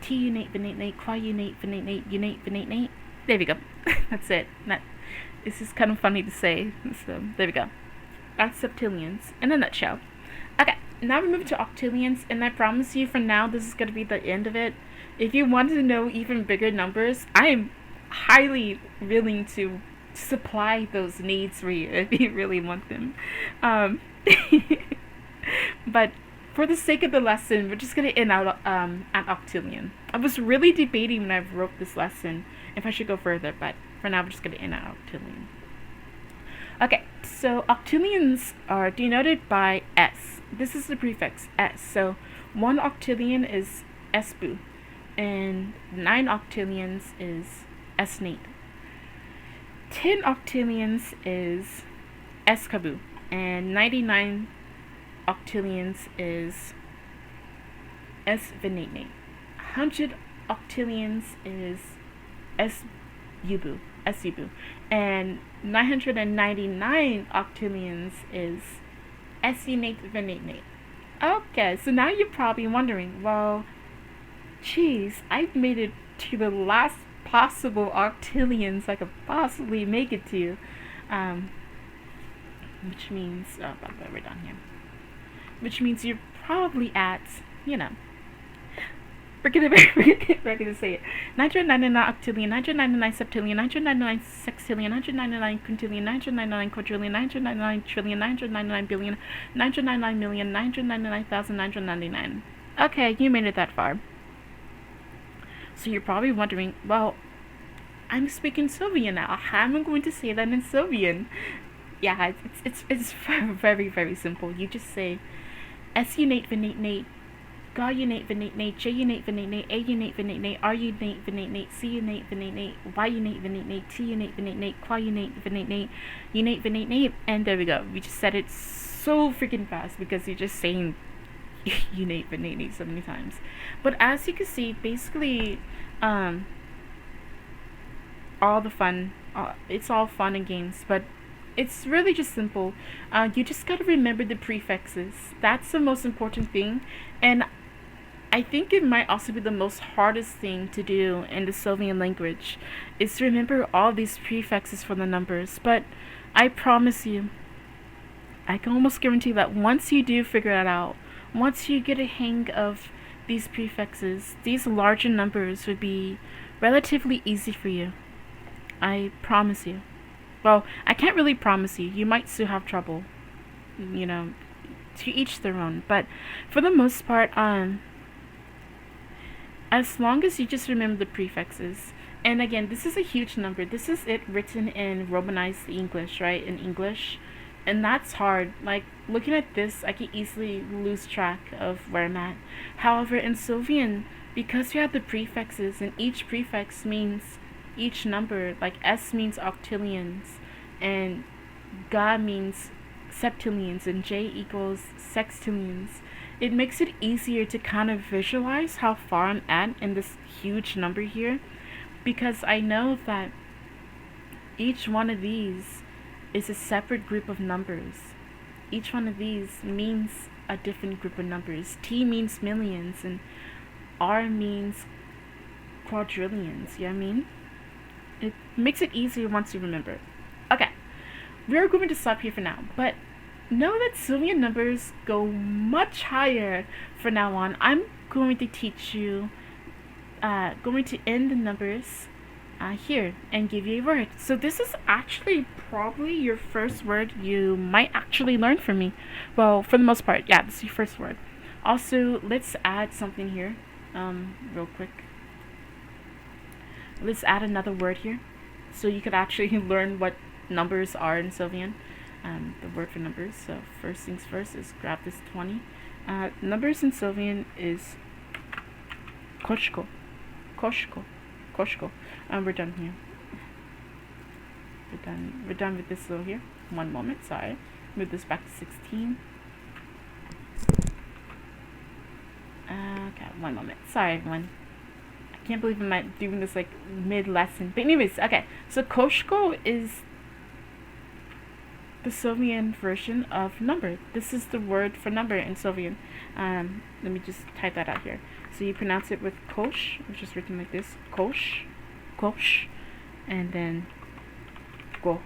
T-unate venate, Quad-unate venate, unate venate. There we go. That's it. This is kind of funny to say. So there we go. That's septillions in a nutshell. Okay, now we move to octillions, and I promise you, for now, this is going to be the end of it. If you want to know even bigger numbers, I am highly willing to supply those needs for you if you really want them. But for the sake of the lesson, we're just going to end out at octillion. I was really debating when I wrote this lesson if I should go further, but for now we're just going to end at octillion. Okay, so octillions are denoted by S. This is the prefix S. So 1 octillion is S-bu, and 9 octillions is S-nate. 10 octillions is S-kabu, and 99 octillions is S-venate. 100 octillions is S-yubu, and 999 octillions is S-unate venate. Okay, so now you're probably wondering, well, geez, I've made it to the last possible octillions I could possibly make it to, which means, by the way, we're done here. Which means you're probably at, we're gonna say it. 999 octillion, 999 septillion, 999 sextillion, 999 quintillion, 999 quadrillion, 999 trillion, 999 billion, 999 million, 999,999. Okay, you made it that far. So you're probably wondering, well, I'm speaking Soulvean now. How am I going to say that in Soulvean? Yeah, it's very, very simple. You just say S-unate venate, G-unate venate, J-unate venate, A-unate venate, R-unate venate, C-unate venate, Y-unate venate, T-unate venate, Quad-unate venate, unate venate, and there we go. We just said it so freaking fast because you're just saying unate venate so many times. But as you can see, basically, all the fun, it's all fun and games, but it's really just simple. You just gotta remember the prefixes. That's the most important thing, and I think it might also be the most hardest thing to do in the Soulvean language, is to remember all these prefixes for the numbers. But I promise you, I can almost guarantee that once you do figure it out, once you get a hang of these prefixes, these larger numbers would be relatively easy for you. I promise you. Well, I can't really promise you. You might still have trouble. To each their own. But for the most part, as long as you just remember the prefixes. And again, this is a huge number. This is it written in Romanized English, right? In English. And that's hard. Like, looking at this, I can easily lose track of where I'm at. However, in Soulvean, because you have the prefixes, and each prefix means each number, like S means octillions, and Ga means septillions, and J equals sextillions, it makes it easier to kind of visualize how far I'm at in this huge number here, because I know that each one of these is a separate group of numbers. Each one of these means a different group of numbers. T means millions, and R means quadrillions. You know what I mean? It makes it easier once you remember. Okay, we're going to stop here for now, but know that Soulvean numbers go much higher from now on. I'm going to teach you, going to end the numbers here and give you a word. So this is actually probably your first word you might actually learn from me. Well, for the most part, yeah, this is your first word. Also, let's add something here, real quick. Let's add another word here, so you could actually learn what numbers are in Soulvean. The word for numbers. So first things first is grab this 20. Numbers in Soulvean is koshko. We're done here. We're done with this little here. One moment, sorry. Move this back to 16. Okay, one moment. Sorry, everyone. I can't believe I'm not doing this like mid-lesson. But anyways, okay. So Koshko is the Soulvean version of number. This is the word for number in Soulvean. Let me just type that out here. So you pronounce it with kosh, which is written like this. Kosh, kosh, and then go.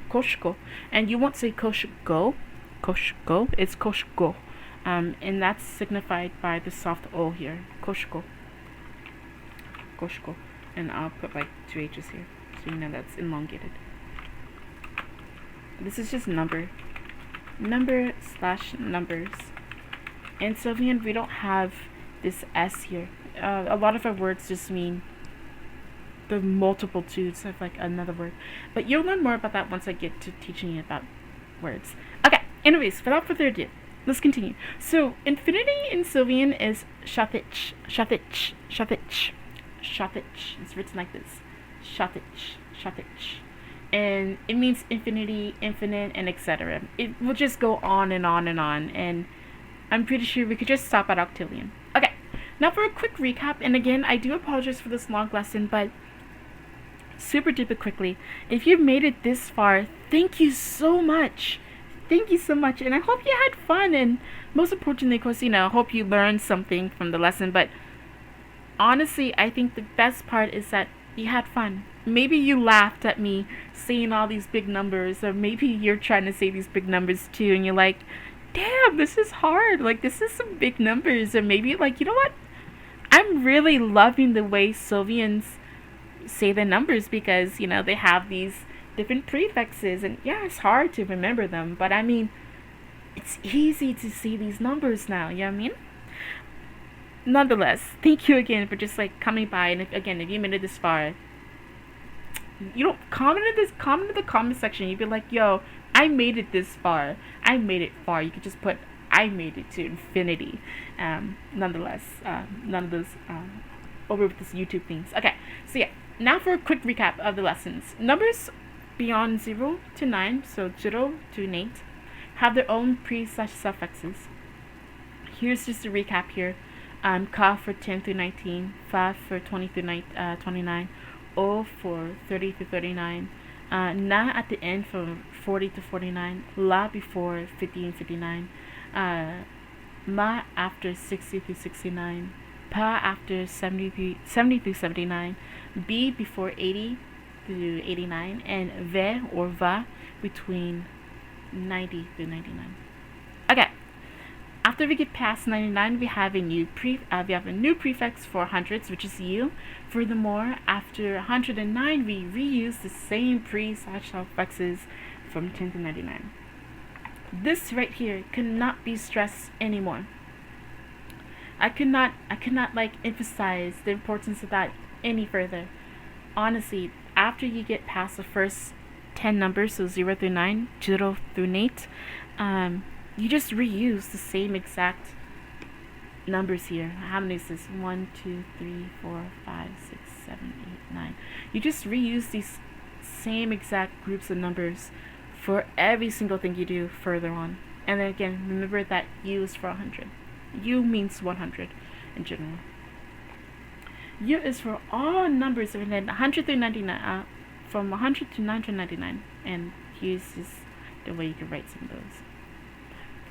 Koshko. And you won't say koshgo. Koshgo. It's koshgo. And that's signified by the soft O here. Koshko. Koshko. And I'll put like 2 H's here, so you know that's elongated. This is just number. Number / numbers. In Soulvean, we don't have this S here. A lot of our words just mean the multitudes of like another word. But you'll learn more about that once I get to teaching you about words. Okay, anyways, without further ado, let's continue. So, infinity in Soulvean is shatich, shatich, shatich, shatich. It's written like this. Shatich, shatich. And it means infinity, infinite, and etc. It will just go on and on and on. And I'm pretty sure we could just stop at octillion. Okay, now for a quick recap. And again, I do apologize for this long lesson, but super duper quickly, if you've made it this far, thank you so much. Thank you so much, and I hope you had fun, and most importantly, of course, I hope you learned something from the lesson. But honestly, I think the best part is that you had fun. Maybe you laughed at me saying all these big numbers, or maybe you're trying to say these big numbers too, and you're like, damn, this is hard, like this is some big numbers. Or maybe like, you know what, I'm really loving the way Soulveans say the numbers, because they have these different prefixes, and yeah, it's hard to remember them, but I mean, it's easy to see these numbers now, you know what I mean? Nonetheless, thank you again for just like coming by. And if you made it this far, comment in the comment section. You'd be like, yo, I made it this far. I made it far. You could just put, I made it to infinity. Nonetheless, none of those over with this YouTube things. Okay, so yeah, now for a quick recap of the lessons. Numbers beyond 0 to 9, so 0 to 8, have their own pre/suffixes. Here's just a recap here. Ka for 10 through 19, Fa for 20 through 29, O for 30 through 39, Na at the end from 40 to 49, La before 50 and 59, Ma after 60 through 69, Pa after 70 through 79, B before 80 through 89, and Ve or Va between 90 through 99. Okay. After we get past 99, we have a new prefix for hundreds, which is U. Furthermore, after 109, we reuse the same pre/suffixes from 10 to 99. This right here cannot be stressed anymore. I could not like emphasize the importance of that any further. Honestly, after you get past the first 10 numbers, so 0 through 9, 0 through 8, you just reuse the same exact numbers here. How many is this? 1, 2, 3, 4, 5, 6, 7, 8, 9. You just reuse these same exact groups of numbers for every single thing you do further on. And then again, remember that U is for 100. U means 100 in general. U is for all numbers from 100 through 99, from 100 to 999, and here's just the way you can write some of those.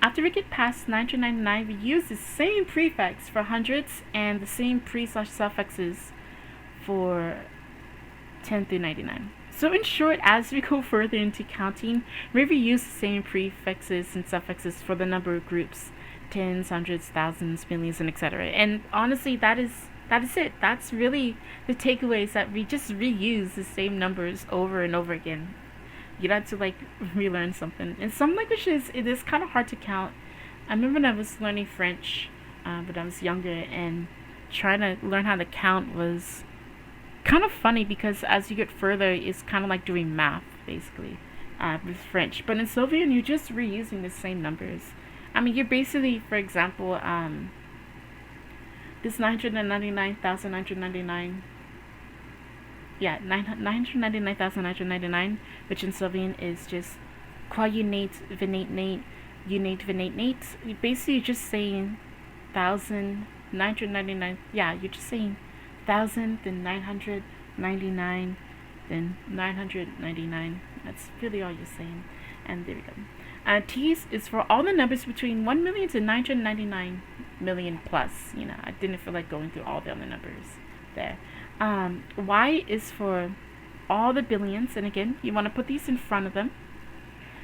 After we get past 999, we use the same prefix for hundreds and the same pre/suffixes for 10 through 99. So in short, as we go further into counting, we reuse the same prefixes and suffixes for the number of groups: tens, hundreds, thousands, millions, and etc. And honestly, that is it. That's really the takeaway, is that we just reuse the same numbers over and over again. You don't have to like relearn something. In some languages, it is kind of hard to count. I remember when I was learning French when I was younger, and trying to learn how to count was kind of funny, because as you get further, it's kind of like doing math basically with French. But in Soulvean, you're just reusing the same numbers. I mean, you're basically, for example, this 999,999. yeah, 999,999, which in Soulvean is just quayunate, vinate, unate, vinate. Basically, you're just saying 1,999. Yeah, you're just saying 1,000, then 999, then 999. That's really all you're saying. And there we go. T's is for all the numbers between 1 million to 999 million plus. You know, I didn't feel like going through all the other numbers there. Y is for all the billions, and again, you want to put these in front of them.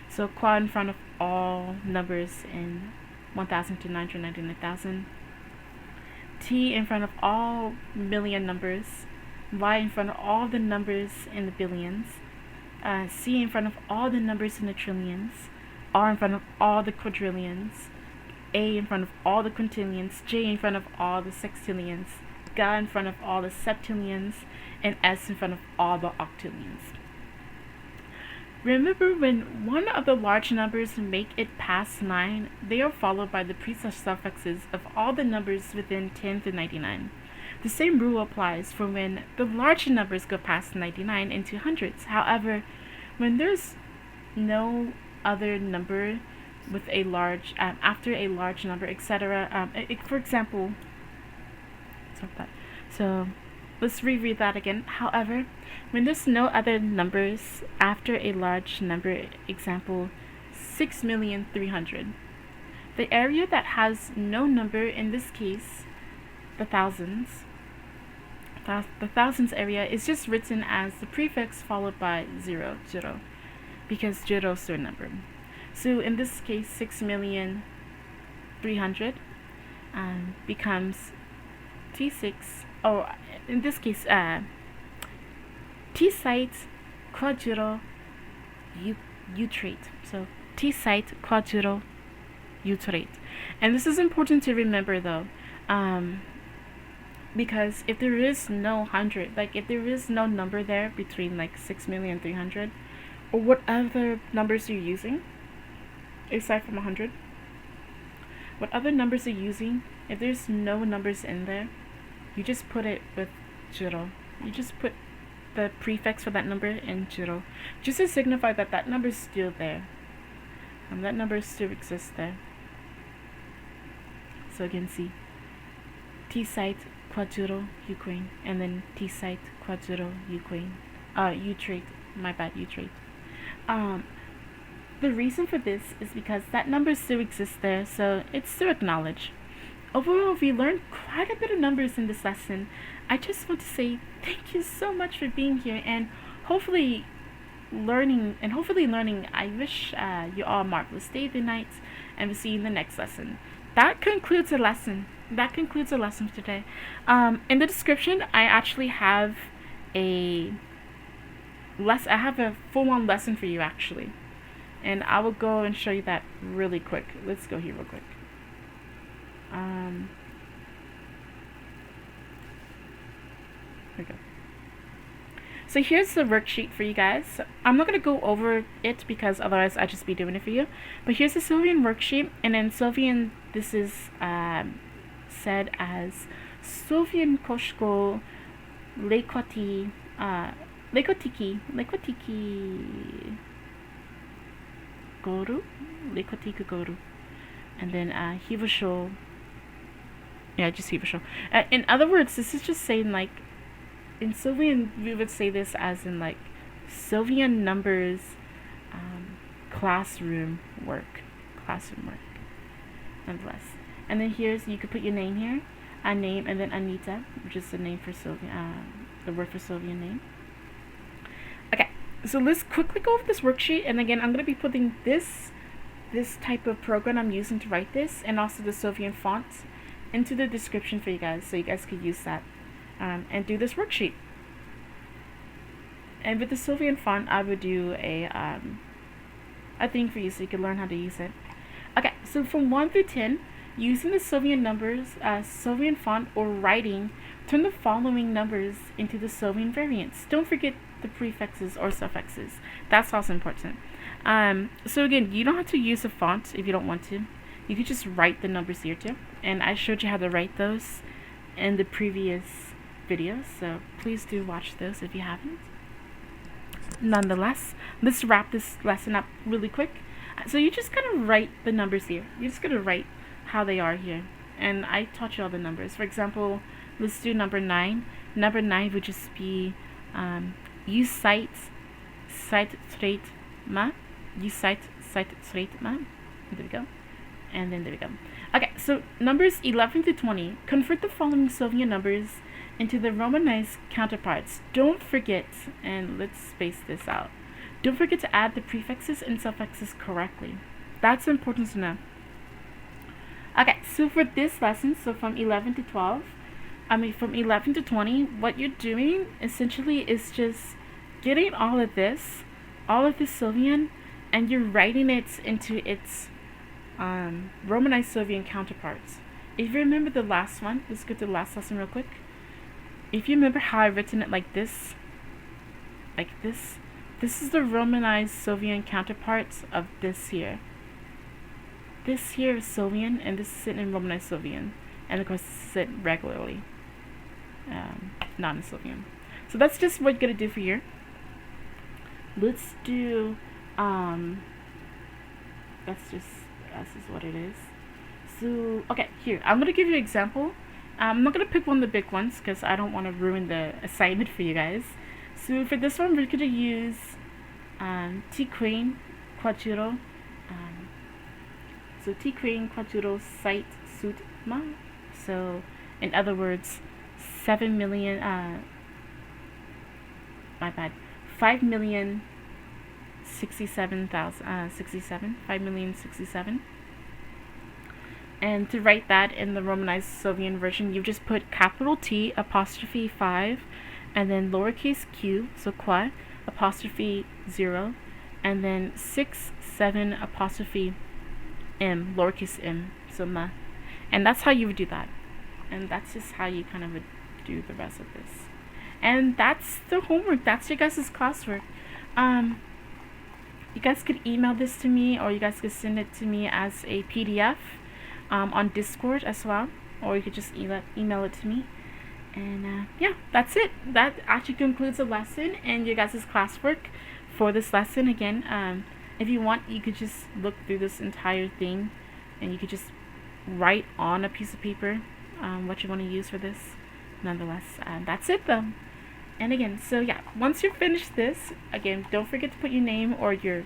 So qua in front of all numbers in 1,000 to 999,000. T in front of all million numbers. Y in front of all the numbers in the billions. C in front of all the numbers in the trillions. R in front of all the quadrillions. A in front of all the quintillions. J in front of all the sextillions. G in front of all the septillions. And S in front of all the octillions. Remember, when one of the large numbers make it past 9, they are followed by the pre-suffixes of all the numbers within 10 to 99. The same rule applies for when the large numbers go past 99 into hundreds. However, when there's no other number with a large, after a large number, etc. For example, so let's reread that again. However, when there's no other numbers after a large number, example 6,300,000, the area that has no number, in this case the thousands area, is just written as the prefix followed by 0, because 0 is their number. So in this case 6,300,000 becomes T6, or in this case T-site quadruple utrate. So T-site quadruple utrate. And this is important to remember though, because if there is no hundred, like if there is no number there between like 6,300,000 or what other numbers you're using aside from 100, what other numbers you're using, if there's no numbers in there, you just put it with 0. You just put the prefix for that number in 0, just to signify that that number is still there. That number still exists there. So again, see T-site quadruple Ukraine, and then T-site quadruple Ukraine. Utrate. My bad, utrate. The reason for this is because that number still exists there, so it's still acknowledged. Overall, we learned quite a bit of numbers in this lesson. I just want to say thank you so much for being here, and hopefully learning. I wish you all a marvelous day, the nights, and we'll see you in the next lesson. That concludes the lesson. For today. In the description, I actually have I have a full-on lesson for you actually, and I will go and show you that really quick. Let's go here real quick. There we go. So here's the worksheet for you guys. I'm not going to go over it because otherwise I'd just be doing it for you. But here's the Soulvean worksheet, and in Soulvean this is said as Soulvean Koshko Lekotiki Goru, and then Hivosho. Yeah, just Hivosho. In other words, this is just saying like, in Soulvean we would say this as in like Soulvean numbers, classroom work, nonetheless. And then here's, you could put your name here, a name, and then Anita, which is the name for Soulvean, the word for Soulvean name. Okay, so let's quickly go over this worksheet, and again, I'm going to be putting this type of program I'm using to write this, and also the Soulvean font, into the description for you guys, so you guys could use that and do this worksheet. And with the Soulvean font, I would do a thing for you so you can learn how to use it. Okay, so from 1 through 10, using the Soulvean numbers, Soulvean font, or writing, turn the following numbers into the Soulvean variants. Don't forget the prefixes or suffixes. That's also important. So again, you don't have to use a font if you don't want to. You could just write the numbers here too. And I showed you how to write those in the previous videos, so please do watch those if you haven't. Nonetheless, let's wrap this lesson up really quick. So you're just gonna write the numbers here. You're just gonna write how they are here. And I taught you all the numbers. For example, let's do number 9. Number 9 would just be you cite straight ma. You cite straight ma. There we go. And then there we go. Okay, so numbers 11 to 20. Convert the following Soulvean numbers into the Romanized counterparts. Don't forget, and let's space this out. Don't forget to add the prefixes and suffixes correctly. That's important to know. Okay, so for this lesson, so from 11 to 12, from 11 to 20, what you're doing essentially is just getting all of this Soulvean, and you're writing it into its Romanized Soulvean counterparts. If you remember the last one, let's go to the last lesson real quick. If you remember how I've written it like this is the Romanized Soulvean counterparts of this here. This here is Soulvean, and this is it in Romanized Soulvean, and of course this is it regularly, not in Soulvean. So that's just what you're gonna do for here. Let's do this is what it is. So okay, here I'm gonna give you an example. I'm not gonna pick one of the big ones because I don't want to ruin the assignment for you guys. So for this one, we're gonna use T queen quadruple. So T queen quadruple cite suit ma. So in other words, 7 million. My bad. 5,067,067. 5,067,067. And to write that in the Romanized Soulvean version, you just put capital T apostrophe 5 and then lowercase q, so qua, apostrophe 0, and then 6, 7 apostrophe m, lowercase m, so ma. And that's how you would do that. And that's just how you kind of would do the rest of this. And that's the homework. That's your guys' classwork. You guys could email this to me, or you guys could send it to me as a PDF on Discord as well, or you could just email it to me. And yeah, that's it. That actually concludes the lesson and your guys' classwork for this lesson. Again, if you want, you could just look through this entire thing, and you could just write on a piece of paper what you want to use for this. Nonetheless, that's it though. And again, so yeah, once you finish this, again, don't forget to put your name or your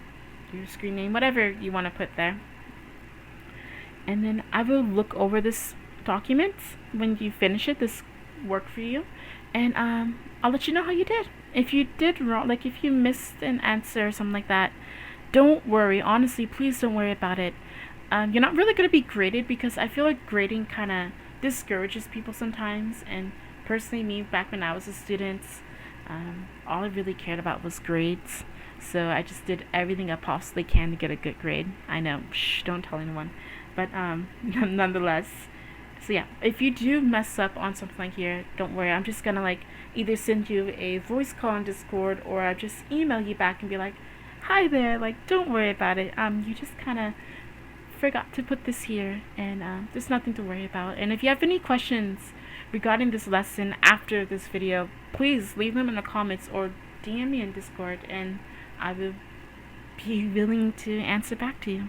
screen name, whatever you want to put there. And then I will look over this document when you finish it, this work for you, and I'll let you know how you did. If you did wrong, like if you missed an answer or something like that, don't worry. Honestly, please don't worry about it. You're not really going to be graded, because I feel like grading kind of discourages people sometimes. And personally, me, back when I was a student, all I really cared about was grades. So I just did everything I possibly can to get a good grade. I know, shh, don't tell anyone. But nonetheless, so yeah, if you do mess up on something like here, don't worry. I'm just gonna like either send you a voice call on Discord, or I'll just email you back and be like, hi there, like, don't worry about it. You just kind of forgot to put this here, and there's nothing to worry about. And if you have any questions regarding this lesson after this video, please leave them in the comments or DM me in Discord, and I will be willing to answer back to you.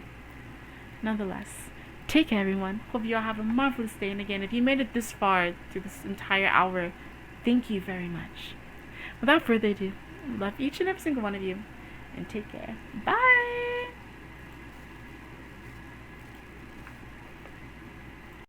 Nonetheless, take care, everyone. Hope you all have a marvelous day. And again, if you made it this far through this entire hour, thank you very much. Without further ado, love each and every single one of you, and take care. Bye!